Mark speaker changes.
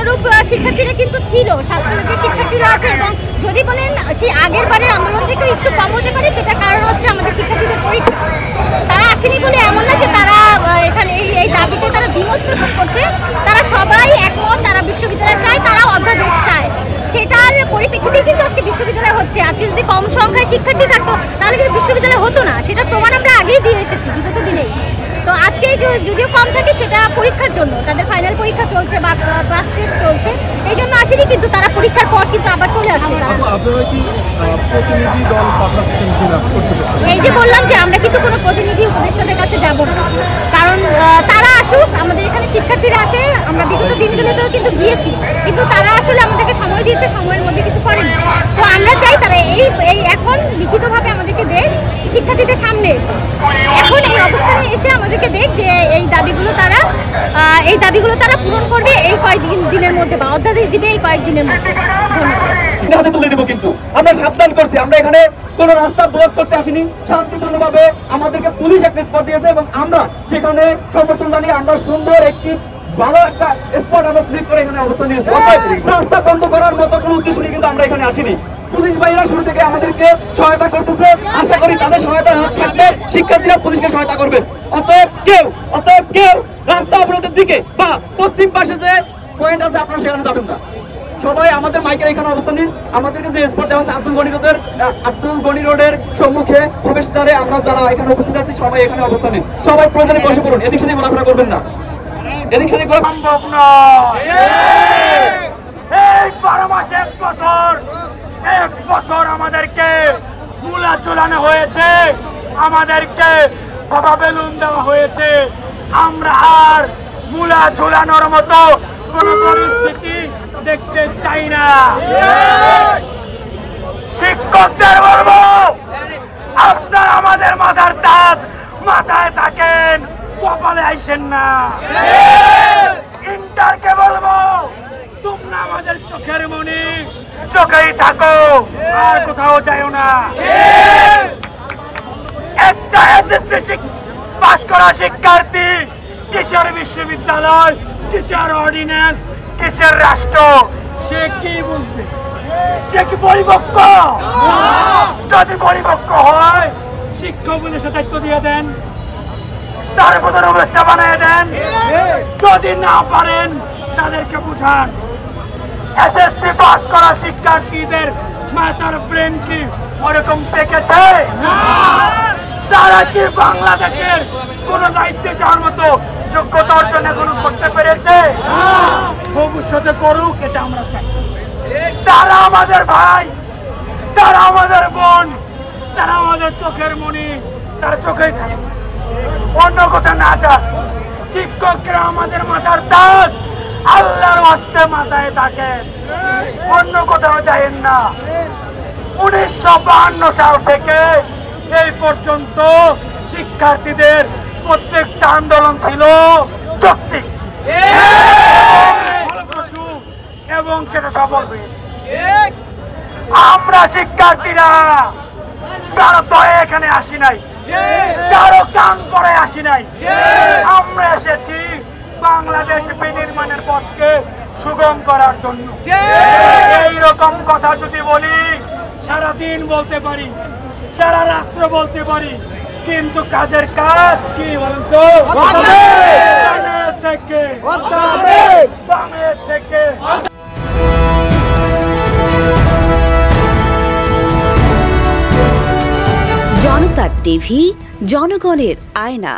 Speaker 1: অনুরূপ শিক্ষার্থীরা কিন্তু ছিল, ছাত্রলীগের যে শিক্ষার্থীরা আছে, এবং যদি বলেন সেই আগের বারের আন্দোলন থেকেও একটু কম হতে পারে, সেটার কারণ হচ্ছে আমাদের শিক্ষার্থীদের পরীক্ষা। তারা আসেনি বলে এমন না যে তারা এখানে এই দাবিতে তারা দ্বিমত প্রকাশ করছে, তারা সবাই একমত, তারা বিশ্ববিদ্যালয় চায়, তারা অধ্যাদেশ চায়। সেটার পরিপ্রেক্ষিতেই কিন্তু আজকে বিশ্ববিদ্যালয় হচ্ছে। আজকে যদি কম সংখ্যায় শিক্ষার্থী থাকতো তাহলে কিন্তু বিশ্ববিদ্যালয় হতো না, সেটার প্রমাণ আমরা আগেই দিয়ে এসেছি বিগত দিনেই। তো আজকে যদিও কম থাকে সেটা পরীক্ষার জন্য, তাদের ফাইনাল পরীক্ষা চলছে বা ক্লাস টেস্ট চলছে, এই জন্য আসেনি, কিন্তু তারা পরীক্ষার পর কিন্তু আবার চলে আসছে। এই যে বললাম যে আমরা কিন্তু কোনো প্রতিনিধি উপদেষ্টাদের কাছে যাব না, কারণ তারা আসুক, আমাদের এখানে শিক্ষার্থীরা আছে, আমরা বিগত দিনগুলোতেও কিন্তু গিয়েছি, কিন্তু তারা আসলে আমাদেরকে সময় দিয়েছে, সময়ের মধ্যে কিছু করেনি। তো আমরা চাই তারা এই এখন লিখিতভাবে আমাদেরকে দেখ, শিক্ষার্থীদের সামনে এসে এখন এই অবস্থানে এসে আমাদেরকে দেখ যে এই দাবিগুলো তারা পূরণ করবে এই দিনের মধ্যে, বা অধ্যাদেশ দিবে এই কয়েকদিনের মধ্যে।
Speaker 2: হাতে তুলে দেব, কিন্তু আমরা সাবধান করছি, আমরা এখানে কোন রাস্তা ব্লক করতে আসিনি, শান্তিপূর্ণভাবে আমাদেরকে পুলিশ একটা স্পট দিয়েছে এবং আমরা সেখানে সমর্থন জানিয়ে আমরা সুন্দর একটি ভালো একটা স্পট আমরা স্লিপ করে এখানে অবস্থান নিয়েছি। রাস্তা বন্ধ করার মতো কোনো উদ্দেশ্য নিয়ে কিন্তু আমরা এখানে আসিনি। পুলিশ ভাইরা শুরু থেকে আমাদেরকে সহায়তা করতেছে, আশা করি তাদের সহায়তার হাত থাকবে, শিক্ষার্থীরা পুলিশকে সহায়তা করবেন। অতএব কেউ রাস্তা অবরোধের দিকে বা পশ্চিম পাশে যে পয়েন্ট আছে আপনারা সেখানে যাবেন না। সবাই আমাদের মাইকের এখানে অবস্থান নিন। আমাদেরকে যে স্পট দেওয়া আছে আব্দুল গনি রোডের সম্মুখে প্রবেশদ্বারে আমরা যারা এখানে উপস্থিত আছি সবাই এখানে অবস্থান নিন। সবাই প্রয়োজনে বসে পড়ুন, এদিক সেদিক ঘোরাফেরা করবেন না, এদিক সেদিক ঘোরা সম্ভব নয়। এই 12 মাসে এক বছর আমাদেরকে মূলা ঝোলানো হয়েছে, আমাদেরকে বাবা বেলুন দেওয়া হয়েছে। আমরা আর মূলা ঝোলানোর মতো কোন পরিস্থিতি দেখতে চাই না। শিক্ষকদের বলবো, আপনারা আমাদের মাথার তাজ মাথায় থাকেন, কপালে আইসেন না। ইন্টারকে বলবো, তোমরা আমাদের চোখের মনি, চোখেই থাকো, আর কোথাও যাইও না। একটা এসএসসি পাস করা শিক্ষার্থী কিসের বিশ্ববিদ্যালয়, কিসের অর্ডিন্যান্স, কিসের রাষ্ট্র, সে কি বুঝবে? সে কি পরিপক্ক? যদি পরিপক্ক হয় শিক্ষক পুলিশের দায়িত্ব দিয়ে দেন, তার প্রধান উপদেষ্টা বানিয়ে দেন। যদি না পারেন তাদেরকে বুঝান। এসএসসি পাস করা শিক্ষার্থীদের মাথার ব্রেন কি ওরকম পেকেছে? তারা কি বাংলাদেশের কোন দায়িত্বে যাওয়ার মতো যোগ্যতা অর্জন এখনো করতে পেরেছে? ভবিষ্যতে করুক, এটা আমরা চাই। তারা আমাদের ভাই, তারা আমাদের বোন, তারা আমাদের চোখের মনি, তারা চোখেই থাকে, অন্য কথা না যাক। শিক্ষকরা আমাদের মাথার তাজ, আল্লাহর ওয়াস্তে মাথায় থাকেন, অন্য কোথাও যায়েন না। 1952 সাল থেকে এই পর্যন্ত শিক্ষার্থীদের প্রত্যেকটা আন্দোলন ছিল যৌক্তিক এবং সেটা সফল হয়েছে। আমরা শিক্ষার্থীরা কারো দয়ে এখানে আসি নাই, কারো কান পরে আসি নাই। আমরা এসেছি বাংলাদেশ বিনির্মাণের পথকে সুগম করার জন্য। এইরকম কথা যদি বলি সারাদিন বলতে পারি, সারা রাত্র বলতে পারি, কিন্তু কাজের কাজ কি বলেন তো? থেকে
Speaker 3: জনতা টিভি, জনগণের আয়না।